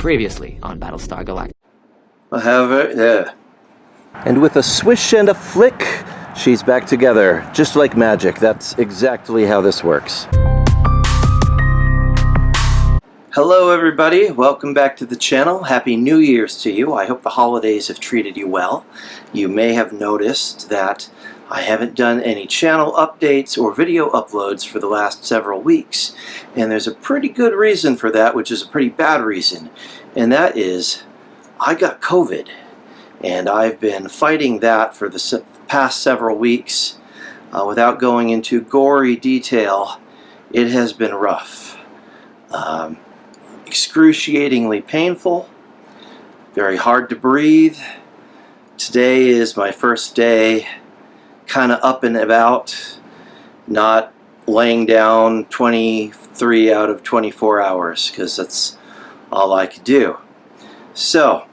Previously on Battlestar Galactica. And with a swish and a flick, she's back together, just like magic. That's exactly how this works. Hello everybody, welcome back to the channel. Happy New Year's to you. I hope the holidays have treated you well. You may have noticed that I haven't done any channel updates or video uploads for the last several weeks. And there's a pretty good reason for that, which is a pretty bad reason. And that is, I got COVID. And I've been fighting that for the past several weeks. Without going into gory detail, it has been rough. Excruciatingly painful, very hard to breathe. Today is my first day kind of up and about, not laying down 23 out of 24 hours because that's all I could do. So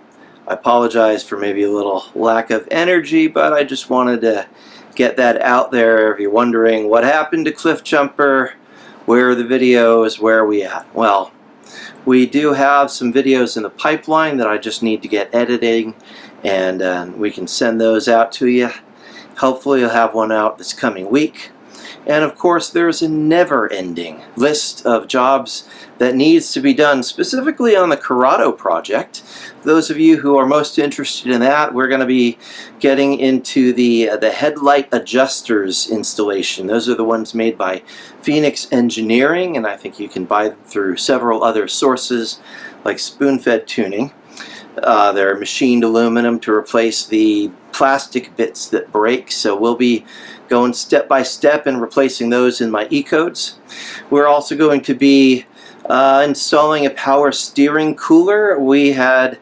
I apologize for maybe a little lack of energy, but I just wanted to get that out there. If you're wondering what happened to Cliffjumper, where are the videos, where are we at? Well, we do have some videos in the pipeline that I just need to get editing, and we can send those out to you. Hopefully you'll have one out this coming week. And of course there's a never-ending list of jobs that needs to be done, specifically on the Corrado project. Those of you who are most interested in that, we're going to be getting into the headlight adjusters installation. Those are the ones made by Phoenix Engineering, and I think you can buy them through several other sources like spoon-fed tuning. They're machined aluminum to replace the plastic bits that break, so we'll be going step by step and replacing those in my E-codes. We're also going to be installing a power steering cooler. We had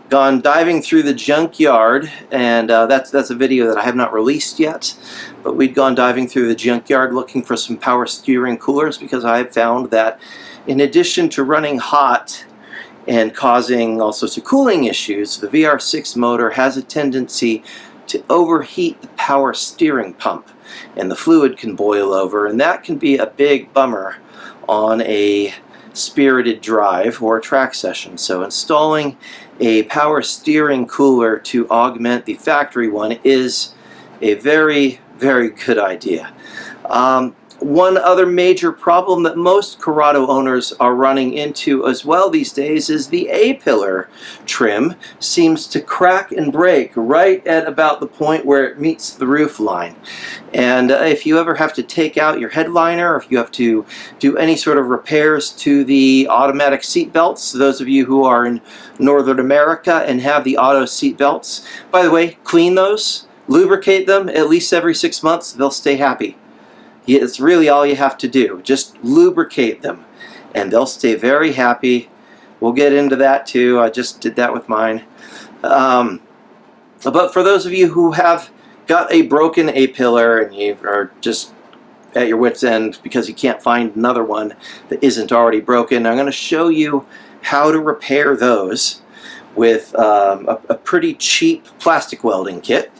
gone diving through the junkyard, and that's a video that I have not released yet, but we'd gone diving through the junkyard looking for some power steering coolers because I have found that in addition to running hot and causing all sorts of cooling issues, the VR6 motor has a tendency to overheat the power steering pump, and the fluid can boil over, and that can be a big bummer on a spirited drive or a track session. So installing a power steering cooler to augment the factory one is a very, very good idea. One other major problem that most Corrado owners are running into as well these days is the A-pillar trim seems to crack and break right at about the point where it meets the roof line. And if you ever have to take out your headliner, or if you have to do any sort of repairs to the automatic seat belts, those of you who are in Northern America and have the auto seat belts, by the way, clean those, lubricate them at least every 6 months, they'll stay happy. It's really all you have to do. Just lubricate them and they'll stay very happy. We'll get into that too. I just did that with mine. But for those of you who have got a broken A-pillar and you are just at your wit's end because you can't find another one that isn't already broken, I'm going to show you how to repair those with a pretty cheap plastic welding kit.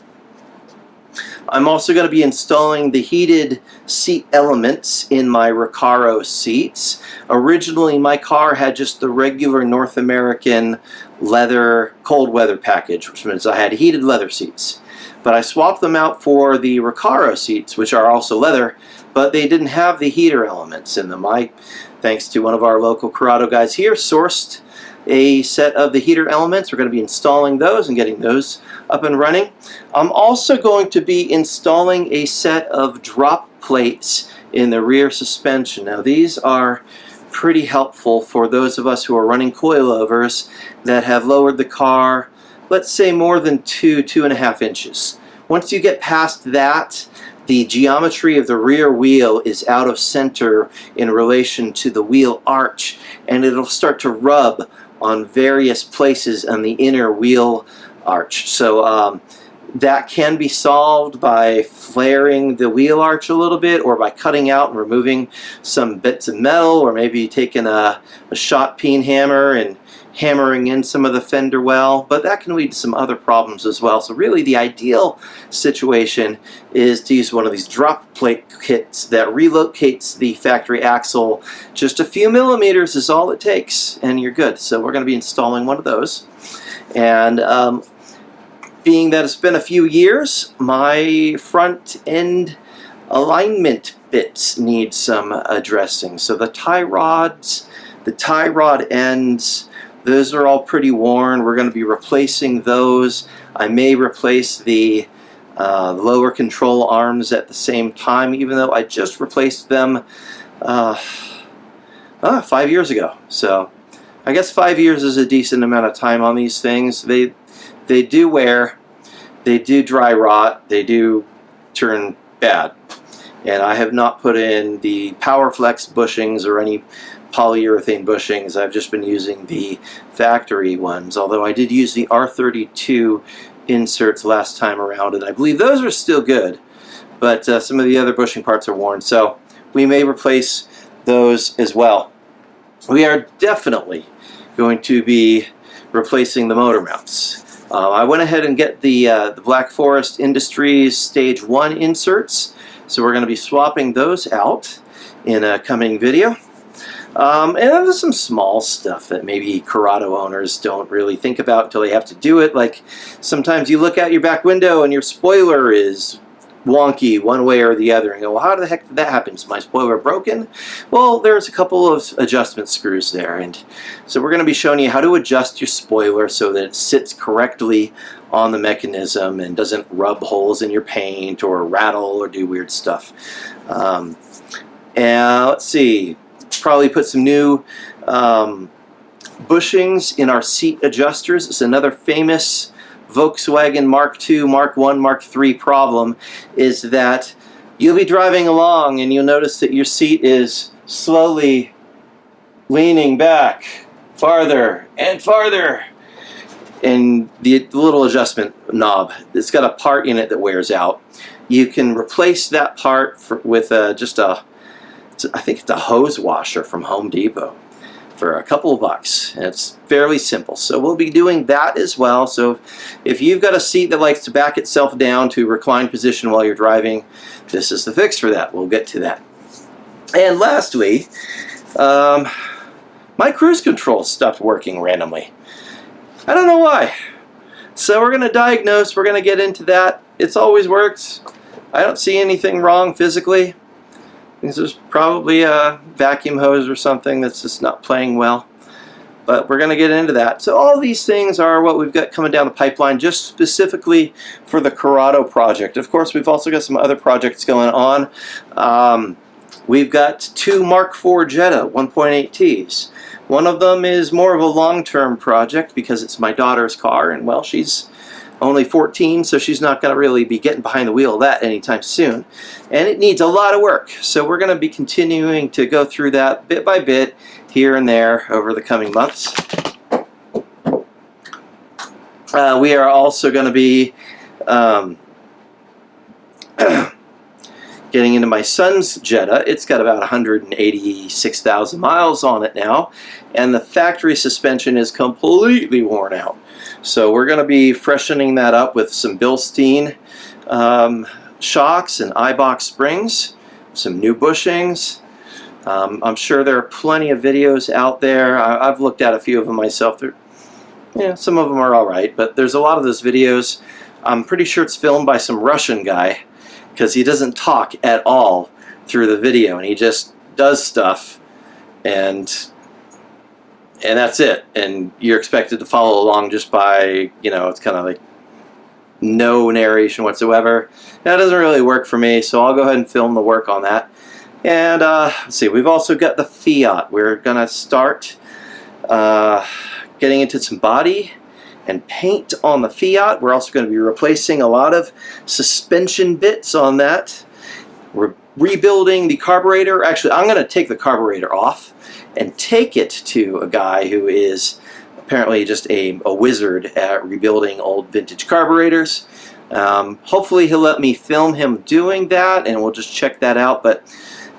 I'm also going to be installing the heated seat elements in my Recaro seats. Originally my car had just the regular North American leather cold weather package, which means I had heated leather seats. But I swapped them out for the Recaro seats, which are also leather, but they didn't have the heater elements in them. I, thanks to one of our local Corrado guys here, sourced a set of the heater elements. We're going to be installing those and getting those up and running. I'm also going to be installing a set of drop plates in the rear suspension. Now these are pretty helpful for those of us who are running coilovers that have lowered the car, let's say more than 2.5 inches. Once you get past that, the geometry of the rear wheel is out of center in relation to the wheel arch, and it'll start to rub on various places on the inner wheel arch. So that can be solved by flaring the wheel arch a little bit, or by cutting out and removing some bits of metal, or maybe taking a shot peen hammer and hammering in some of the fender well, but that can lead to some other problems as well. So really the ideal situation is to use one of these drop plate kits that relocates the factory axle. Just a few millimeters is all it takes and you're good. So we're going to be installing one of those. And being that it's been a few years, my front end alignment bits need some addressing. So the tie rods, the tie rod ends, those are all pretty worn. We're going to be replacing those. I may replace the lower control arms at the same time, even though I just replaced them 5 years ago. So I guess 5 years is a decent amount of time on these things. They do wear, they do dry rot, they do turn bad. And I have not put in the PowerFlex bushings or any polyurethane bushings. I've just been using the factory ones, although I did use the R32 inserts last time around, and I believe those are still good, but some of the other bushing parts are worn, so we may replace those as well. We are definitely going to be replacing the motor mounts. I went ahead and get the Black Forest Industries Stage 1 inserts, so we're going to be swapping those out in a coming video. And then there's some small stuff that maybe Corrado owners don't really think about until they have to do it. Like sometimes you look out your back window and your spoiler is wonky one way or the other and go, well, how the heck did that happen? Is my spoiler broken? Well, there's a couple of adjustment screws there, and so we're going to be showing you how to adjust your spoiler so that it sits correctly on the mechanism and doesn't rub holes in your paint or rattle or do weird stuff. And let's see, probably put some new bushings in our seat adjusters. It's another famous Volkswagen Mark II, Mark I, Mark III problem, is that you'll be driving along and you'll notice that your seat is slowly leaning back farther and farther, and the little adjustment knob, it's got a part in it that wears out. You can replace that part with just a, I think it's a hose washer from Home Depot for a couple of bucks, and it's fairly simple. So we'll be doing that as well. So if you've got a seat that likes to back itself down to recline position while you're driving, this is the fix for that. We'll get to that. And lastly, my cruise control stopped working randomly. I don't know why. So we're going to diagnose, we're going to get into that. It's always worked. I don't see anything wrong physically. This is probably a vacuum hose or something that's just not playing well. But we're going to get into that. So all these things are what we've got coming down the pipeline just specifically for the Corrado project. Of course, we've also got some other projects going on. We've got two Mark IV Jetta 1.8Ts. One of them is more of a long-term project because it's my daughter's car, and well, she's only 14, so she's not going to really be getting behind the wheel of that anytime soon. And it needs a lot of work. So we're going to be continuing to go through that bit by bit here and there over the coming months. We are also going to be getting into my son's Jetta. It's got about 186,000 miles on it now, and the factory suspension is completely worn out. So we're going to be freshening that up with some Bilstein shocks and iBox springs, some new bushings. I'm sure there are plenty of videos out there. I've looked at a few of them myself. Some of them are alright, but there's a lot of those videos. I'm pretty sure it's filmed by some Russian guy, because he doesn't talk at all through the video, and he just does stuff, and that's it. And you're expected to follow along just by, it's kind of like no narration whatsoever. That doesn't really work for me, so I'll go ahead and film the work on that. And let's see, we've also got the Fiat. We're going to start getting into some body and paint on the Fiat. We're also going to be replacing a lot of suspension bits on that. We're rebuilding the carburetor. Actually, I'm going to take the carburetor off and take it to a guy who is apparently just a wizard at rebuilding old vintage carburetors. Hopefully he'll let me film him doing that, and we'll just check that out. But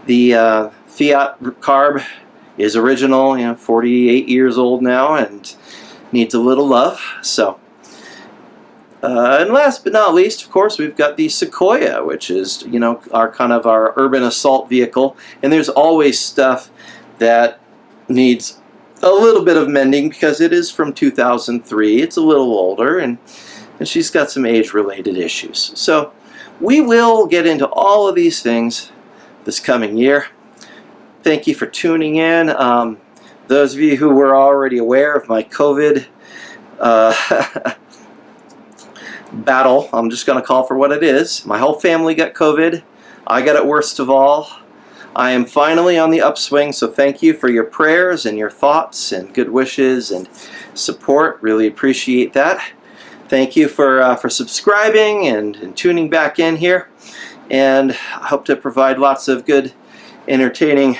the Fiat carb is original, 48 years old now, and needs a little love. So, and last but not least, of course, we've got the Sequoia, which is, you know, our kind of our urban assault vehicle. And there's always stuff that needs a little bit of mending because it is from 2003. It's a little older, and she's got some age-related issues. So we will get into all of these things this coming year. Thank you for tuning in. Those of you who were already aware of my COVID battle, I'm just going to call for what it is. My whole family got COVID. I got it worst of all. I am finally on the upswing, so thank you for your prayers and your thoughts and good wishes and support. Really appreciate that. Thank you for subscribing and tuning back in here. And I hope to provide lots of good, entertaining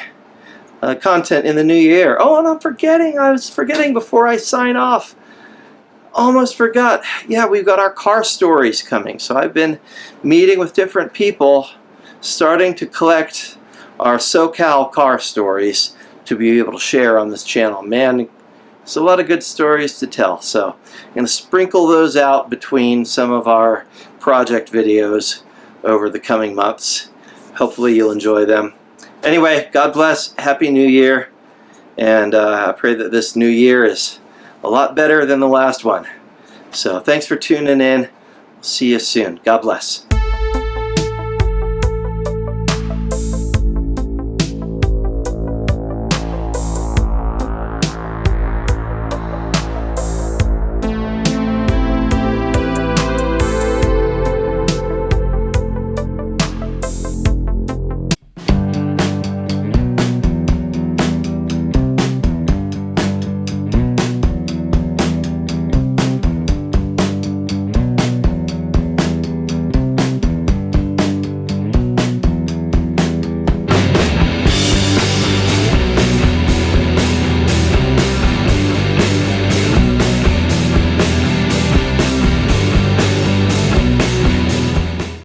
content in the new year. Oh, and I was forgetting before I sign off. Almost forgot. Yeah, we've got our car stories coming. So I've been meeting with different people, starting to collect our SoCal car stories to be able to share on this channel. Man, there's a lot of good stories to tell. So I'm going to sprinkle those out between some of our project videos over the coming months. Hopefully you'll enjoy them. Anyway, God bless. Happy New Year. And I pray that this new year is a lot better than the last one. So thanks for tuning in. See you soon. God bless.